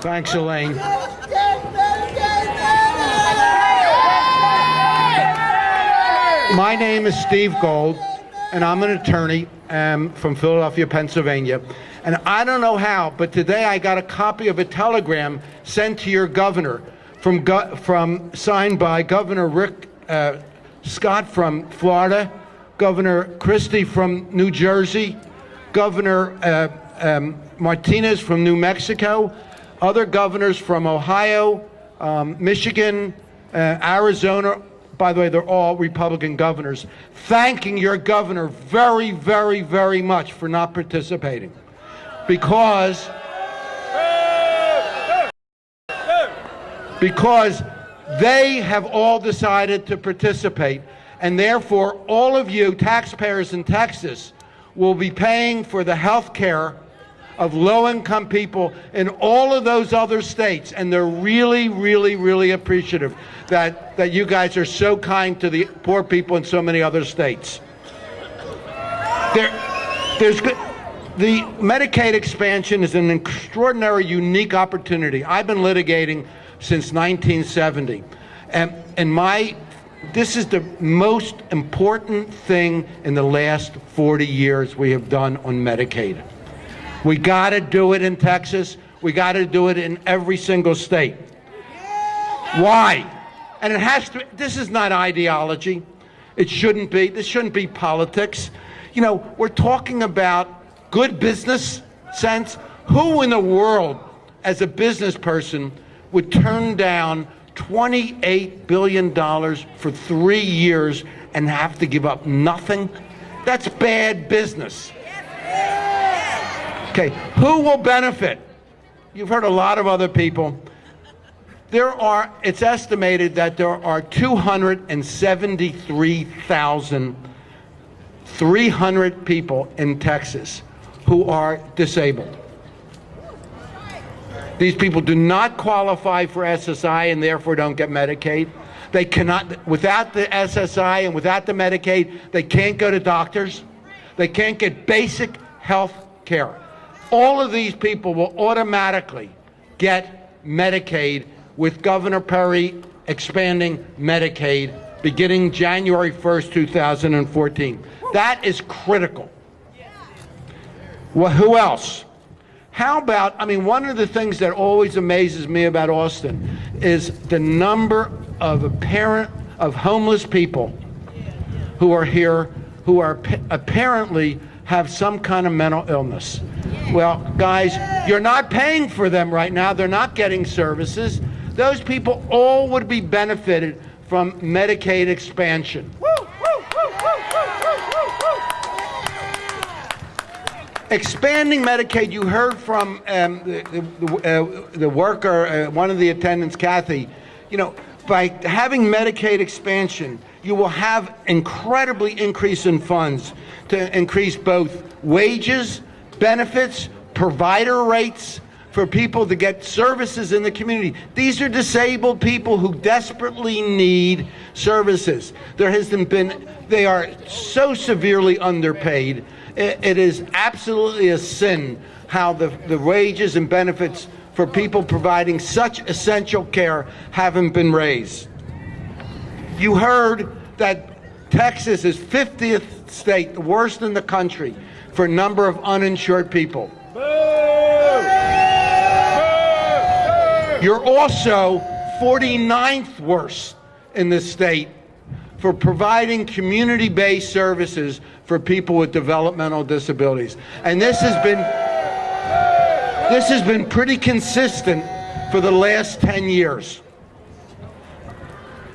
Thanks, Elaine. My name is Steve Gold, and I'm an attorney from Philadelphia, Pennsylvania. And I don't know how, but today I got a copy of a telegram sent to your governor signed by Governor Rick Scott from Florida, Governor Christie from New Jersey, Governor Martinez from New Mexico, other governors from Ohio, Michigan, Arizona. By the way, they're all Republican governors, thanking your governor very, very, very much for not participating. Because they have all decided to participate, and therefore all of you taxpayers in Texas will be paying for the health care of low-income people in all of those other states, and they're really, really, really appreciative that you guys are so kind to the poor people in so many other states. The Medicaid expansion is an extraordinary, unique opportunity. I've been litigating since 1970, and this is the most important thing in the last 40 years we have done on Medicaid. We got to do it in Texas. We got to do it in every single state. Why? And it has to. This is not ideology. It shouldn't be. This shouldn't be politics. You know, we're talking about good business sense. Who in the world, as a business person, would turn down $28 billion for 3 years and have to give up nothing? That's bad business. Okay, who will benefit? You've heard a lot of other people. It's estimated that there are 273,300 people in Texas who are disabled. These people do not qualify for SSI and therefore don't get Medicaid. They cannot, without the SSI and without the Medicaid, they can't go to doctors. They can't get basic health care. All of these people will automatically get Medicaid with Governor Perry expanding Medicaid beginning January 1st, 2014. That is critical. Well, who else? How about, one of the things that always amazes me about Austin is the number of homeless people who are here who are apparently have some kind of mental illness. Well, guys, you're not paying for them right now. They're not getting services. Those people all would be benefited from Medicaid expansion. Expanding Medicaid, you heard from the worker, one of the attendants, Kathy, by having Medicaid expansion, you will have incredibly increase in funds to increase both wages, benefits, provider rates for people to get services in the community. These are disabled people who desperately need services. They are so severely underpaid. It is absolutely a sin how the wages and benefits for people providing such essential care haven't been raised. You heard that Texas is 50th state, the worst in the country, for number of uninsured people. You're also 49th worst in the state for providing community-based services for people with developmental disabilities. And this has been pretty consistent for the last 10 years.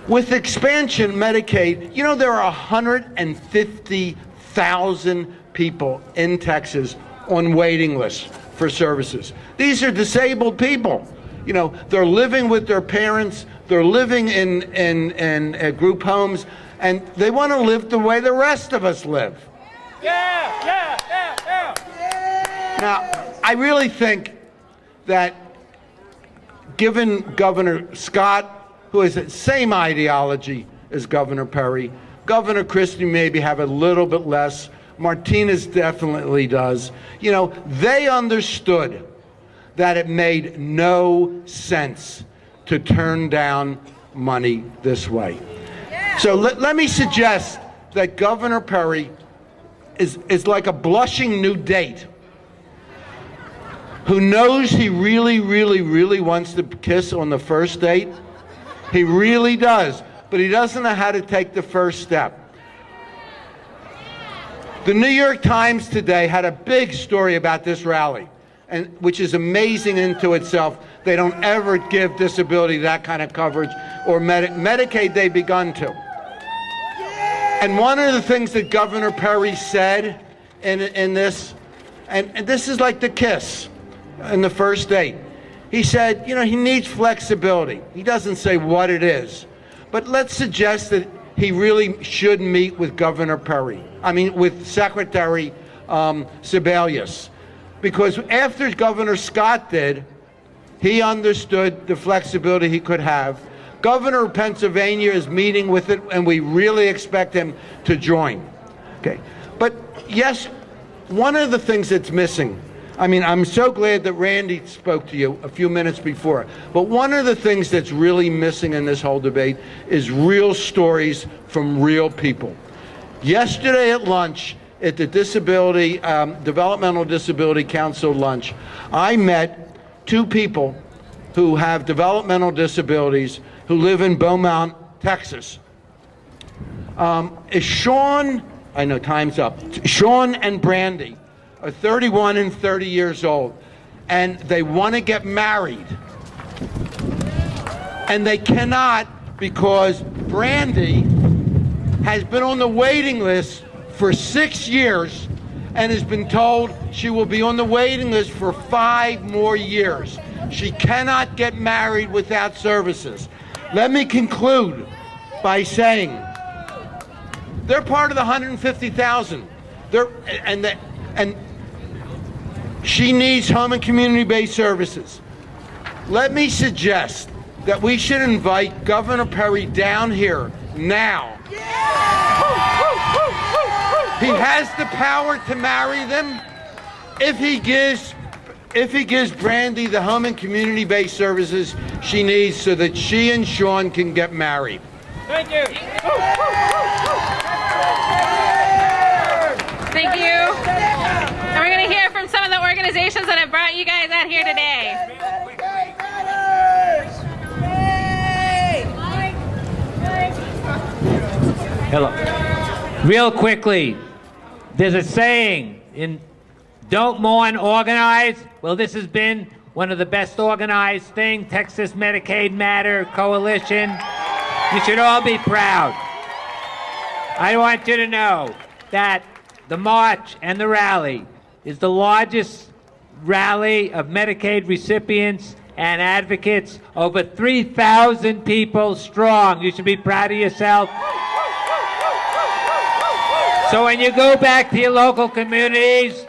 With expansion Medicaid, there are 150,000 people in Texas on waiting lists for services. These are disabled people. They're living with their parents, they're living in group homes, and they want to live the way the rest of us live. Now, I really think that given Governor Scott, who has the same ideology as Governor Perry, Governor Christie maybe have a little bit less, Martinez definitely does, they understood that it made no sense to turn down money this way. So let me suggest that Governor Perry is like a blushing new date who knows he really, really, really wants to kiss on the first date. He really does, but he doesn't know how to take the first step. The New York Times today had a big story about this rally, and which is amazing into itself. They don't ever give disability that kind of coverage, or Medicaid they've begun to. And one of the things that Governor Perry said in this, and this is like the kiss in the first date. He said, you know, he needs flexibility. He doesn't say what it is, but let's suggest that he really should meet with Governor Perry. With Secretary Sebelius, because after Governor Scott did, he understood the flexibility he could have. Governor of Pennsylvania is meeting with it, and we really expect him to join. Okay, but yes, one of the things that's missing, I'm so glad that Randy spoke to you a few minutes before, but one of the things that's really missing in this whole debate is real stories from real people. Yesterday at lunch, at the Developmental Disability Council lunch, I met two people who have developmental disabilities who live in Beaumont, Texas. Sean, I know time's up. Sean and Brandy are 31 and 30 years old, and they want to get married. And they cannot because Brandy has been on the waiting list for 6 years and has been told she will be on the waiting list for 5 more years. She cannot get married without services. Let me conclude by saying they're part of the 150,000. And she needs home and community-based services. Let me suggest that we should invite Governor Perry down here now. He has the power to marry them if he gives Brandy the home and community-based services she needs so that she and Sean can get married. Thank you. Thank you. And we're going to hear from some of the organizations that have brought you guys out here today. Hello. Real quickly, there's a saying in don't mourn, organize. Well, this has been one of the best organized things, Texas Medicaid Matters Coalition. You should all be proud. I want you to know that the march and the rally is the largest rally of Medicaid recipients and advocates, over 3,000 people strong. You should be proud of yourself. So when you go back to your local communities,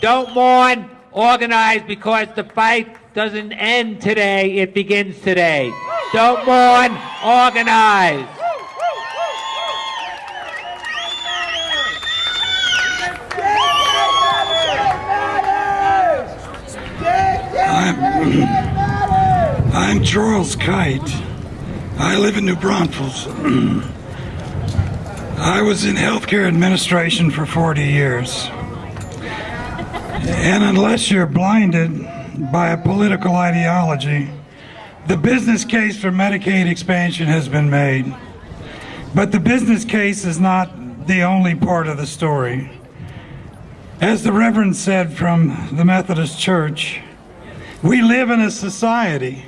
don't mourn, organize, because the fight doesn't end today, it begins today. Don't mourn, organize. I'm Charles Kight. I live in New Braunfels. I was in healthcare administration for 40 years. And unless you're blinded by a political ideology, the business case for Medicaid expansion has been made. But the business case is not the only part of the story. As the Reverend said from the Methodist Church, we live in a society,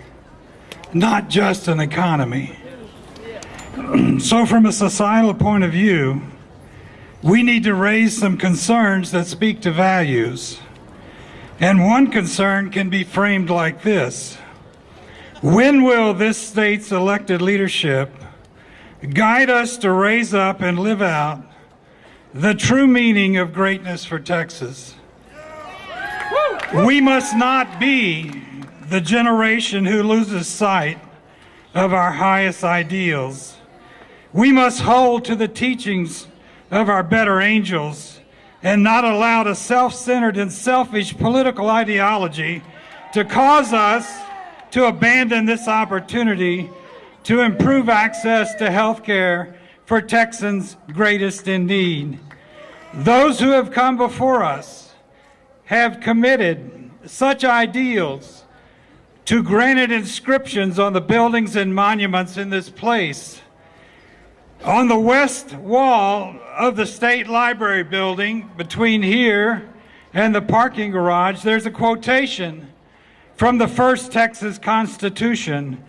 not just an economy. So from a societal point of view, we need to raise some concerns that speak to values. And one concern can be framed like this: when will this state's elected leadership guide us to raise up and live out the true meaning of greatness for Texas? We must not be the generation who loses sight of our highest ideals. We must hold to the teachings of our better angels and not allow the self-centered and selfish political ideology to cause us to abandon this opportunity to improve access to health care for Texans greatest in need. Those who have come before us have committed such ideals to granite inscriptions on the buildings and monuments in this place. On the west wall of the State Library building, between here and the parking garage, there's a quotation from the first Texas Constitution.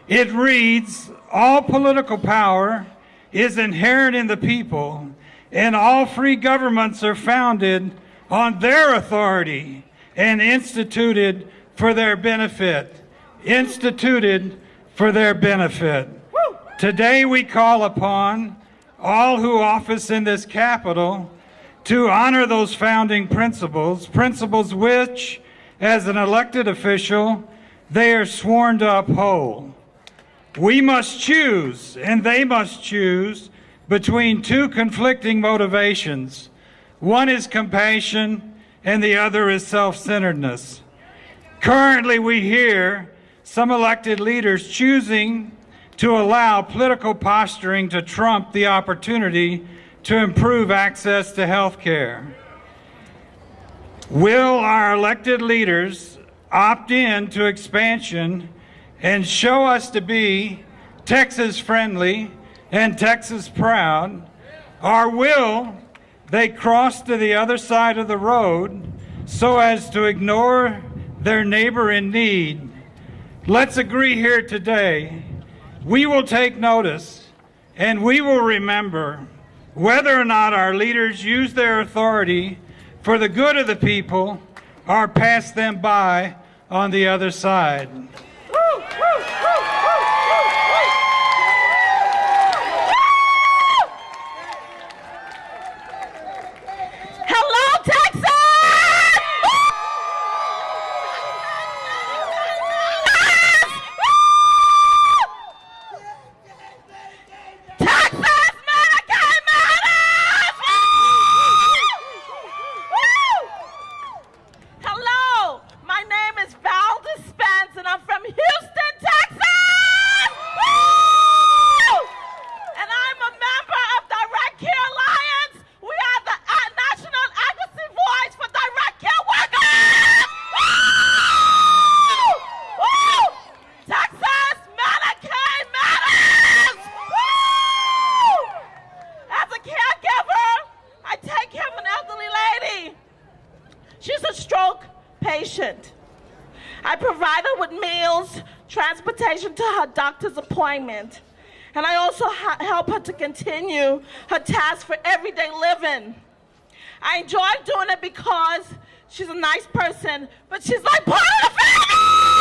It reads, "All political power is inherent in the people, and all free governments are founded on their authority and instituted for their benefit." Instituted for their benefit. Today we call upon all who office in this Capitol to honor those founding principles, principles which, as an elected official, they are sworn to uphold. We must choose, and they must choose, between two conflicting motivations. One is compassion, and the other is self-centeredness. Currently, we hear some elected leaders choosing to allow political posturing to trump the opportunity to improve access to health care. Will our elected leaders opt in to expansion and show us to be Texas friendly and Texas proud, or will they cross to the other side of the road so as to ignore their neighbor in need? Let's agree here today. We will take notice and we will remember whether or not our leaders use their authority for the good of the people or pass them by on the other side. Hello, Texas! Texas Medicaid Matters! Hello, my name is Valda, Spence, and I'm from Houston, Texas! And I'm a member of Direct Care Alliance. We are the national advocacy voice for direct care workers! Texas Medicaid Matters! As a caregiver, I take care of an elderly lady. She's a stroke patient. I provide her with meals, transportation to her doctor's appointment, and I also help her to continue her tasks for everyday living. I enjoy doing it because she's a nice person, but she's like part of the family!